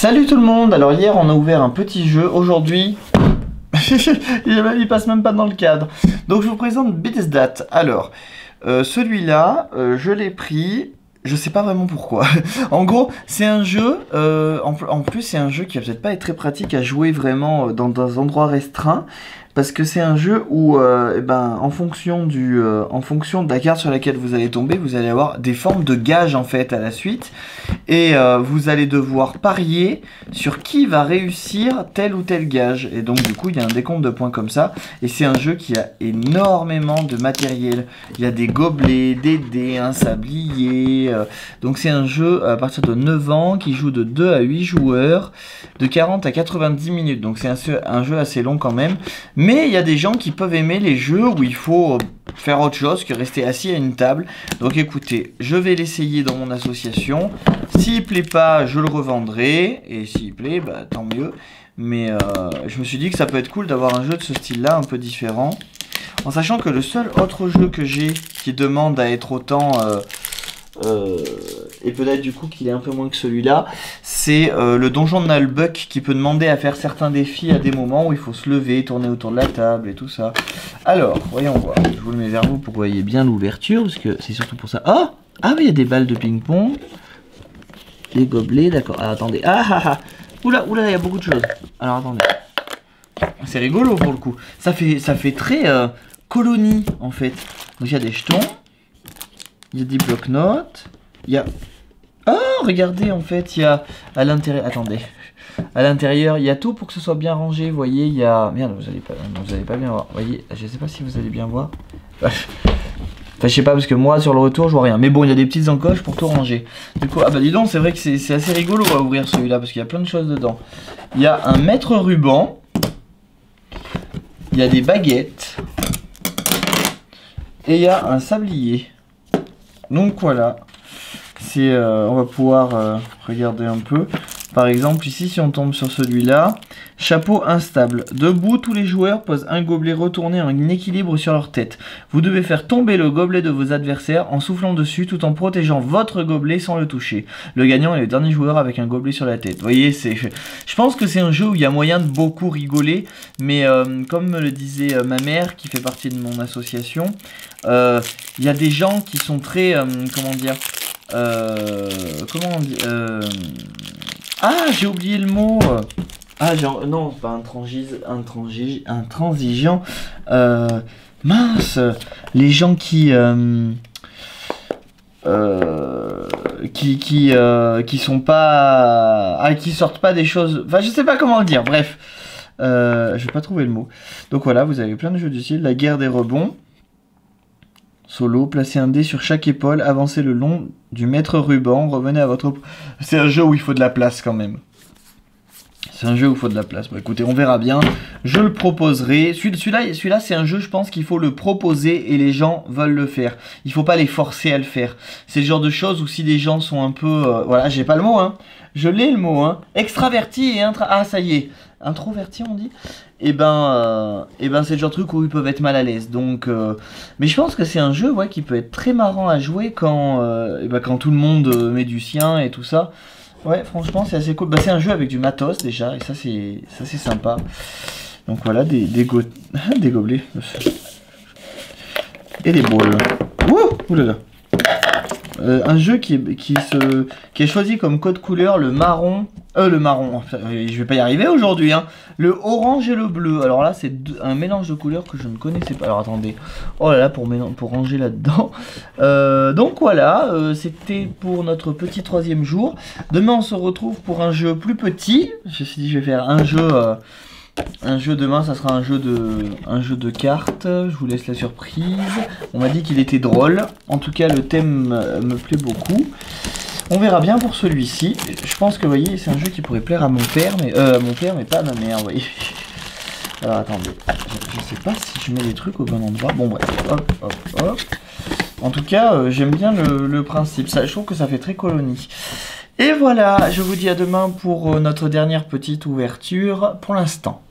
Salut tout le monde. Alors hier on a ouvert un petit jeu, aujourd'hui il passe même pas dans le cadre. Donc je vous présente Bethesda. Alors celui-là je l'ai pris, je sais pas vraiment pourquoi. En gros c'est un jeu, en plus c'est un jeu qui va peut-être pas être très pratique à jouer vraiment dans des endroits restreints. Parce que c'est un jeu où, en fonction de la carte sur laquelle vous allez tomber, vous allez avoir des formes de gages en fait à la suite. Et vous allez devoir parier sur qui va réussir tel ou tel gage. Et donc du coup, il y a un décompte de points comme ça. Et c'est un jeu qui a énormément de matériel. Il y a des gobelets, des dés, un sablier. Donc c'est un jeu à partir de 9 ans qui joue de 2 à 8 joueurs, de 40 à 90 minutes. Donc c'est un jeu assez long quand même. Mais il y a des gens qui peuvent aimer les jeux où il faut faire autre chose que rester assis à une table. Donc écoutez, je vais l'essayer dans mon association. S'il plaît pas, je le revendrai. Et s'il plaît, bah, tant mieux. Mais je me suis dit que ça peut être cool d'avoir un jeu de ce style-là, un peu différent. En sachant que le seul autre jeu que j'ai qui demande à être autant... et peut-être du coup qu'il est un peu moins que celui-là, c'est le donjon de Nullbuck qui peut demander à faire certains défis à des moments où il faut se lever, tourner autour de la table et tout ça. Alors, voyons voir, je vous le mets vers vous pour que vous voyez bien l'ouverture, parce que c'est surtout pour ça. Oh, ah oui, il y a des balles de ping-pong, des gobelets, d'accord. Alors attendez, oula, il y a beaucoup de choses. Alors attendez, c'est rigolo pour le coup. Ça fait très colonie en fait. Donc il y a des jetons. Il y a des blocs-notes. Il y a... Oh, regardez, en fait, il y a à l'intérieur... Attendez. À l'intérieur, il y a tout pour que ce soit bien rangé. Vous voyez, il y a... Merde, vous allez pas bien voir. Vous voyez, je sais pas si vous allez bien voir. Enfin, je sais pas, parce que moi, sur le retour, je vois rien. Mais bon, il y a des petites encoches pour tout ranger. Du coup, ah bah dis donc, c'est vrai que c'est assez rigolo à ouvrir celui-là, parce qu'il y a plein de choses dedans. Il y a un mètre ruban. Il y a des baguettes. Et il y a un sablier. Donc voilà, on va pouvoir regarder un peu. Par exemple, ici, si on tombe sur celui-là, chapeau instable. Debout, tous les joueurs posent un gobelet retourné en équilibre sur leur tête. Vous devez faire tomber le gobelet de vos adversaires en soufflant dessus tout en protégeant votre gobelet sans le toucher. Le gagnant est le dernier joueur avec un gobelet sur la tête. Vous voyez, je pense que c'est un jeu où il y a moyen de beaucoup rigoler. Mais comme me le disait ma mère, qui fait partie de mon association, il y a des gens qui sont très... comment dire ah, j'ai oublié le mot. Ah, genre, non, pas intransigeant. Mince, les gens qui sont pas, qui sortent pas des choses. Enfin, je sais pas comment le dire. Bref, je vais pas trouver le mot. Donc voilà, vous avez plein de jeux du style. La guerre des rebonds. Solo, placez un dé sur chaque épaule, avancez le long du mètre ruban, revenez à votre... C'est un jeu où il faut de la place quand même. C'est un jeu où il faut de la place. Bon, écoutez, on verra bien. Je le proposerai. Celui-là, c'est un jeu, je pense qu'il faut le proposer et les gens veulent le faire. Il ne faut pas les forcer à le faire. C'est le genre de choses où si des gens sont un peu... voilà, j'ai pas le mot, hein. Je l'ai le mot, hein. Extraverti et ah, ça y est. Introverti, on dit. Et ben c'est le genre de truc où ils peuvent être mal à l'aise. Donc, mais je pense que c'est un jeu, ouais, qui peut être très marrant à jouer quand tout le monde met du sien et tout ça. Ouais, franchement, c'est assez cool. Bah, c'est un jeu avec du matos déjà, et ça c'est sympa. Donc voilà, des gobelets et des bowls. Ouh là là. Un jeu qui est choisi comme code couleur le marron, je vais pas y arriver aujourd'hui, hein. Le orange et le bleu. Alors là, c'est un mélange de couleurs que je ne connaissais pas. Alors attendez, oh là là, pour ranger là-dedans. Donc voilà, c'était pour notre petit 3e jour. Demain, on se retrouve pour un jeu plus petit. Je me suis dit, je vais faire un jeu demain, ça sera un jeu de cartes. Je vous laisse la surprise. On m'a dit qu'il était drôle. En tout cas, le thème me plaît beaucoup. On verra bien pour celui-ci. Je pense que, vous voyez, c'est un jeu qui pourrait plaire à mon père, mais pas à ma mère, vous voyez. Alors, attendez. Je sais pas si je mets les trucs au bon endroit. Bon, bref. Hop. En tout cas, j'aime bien le principe. Ça, je trouve que ça fait très colonie. Et voilà, je vous dis à demain pour notre dernière petite ouverture pour l'instant.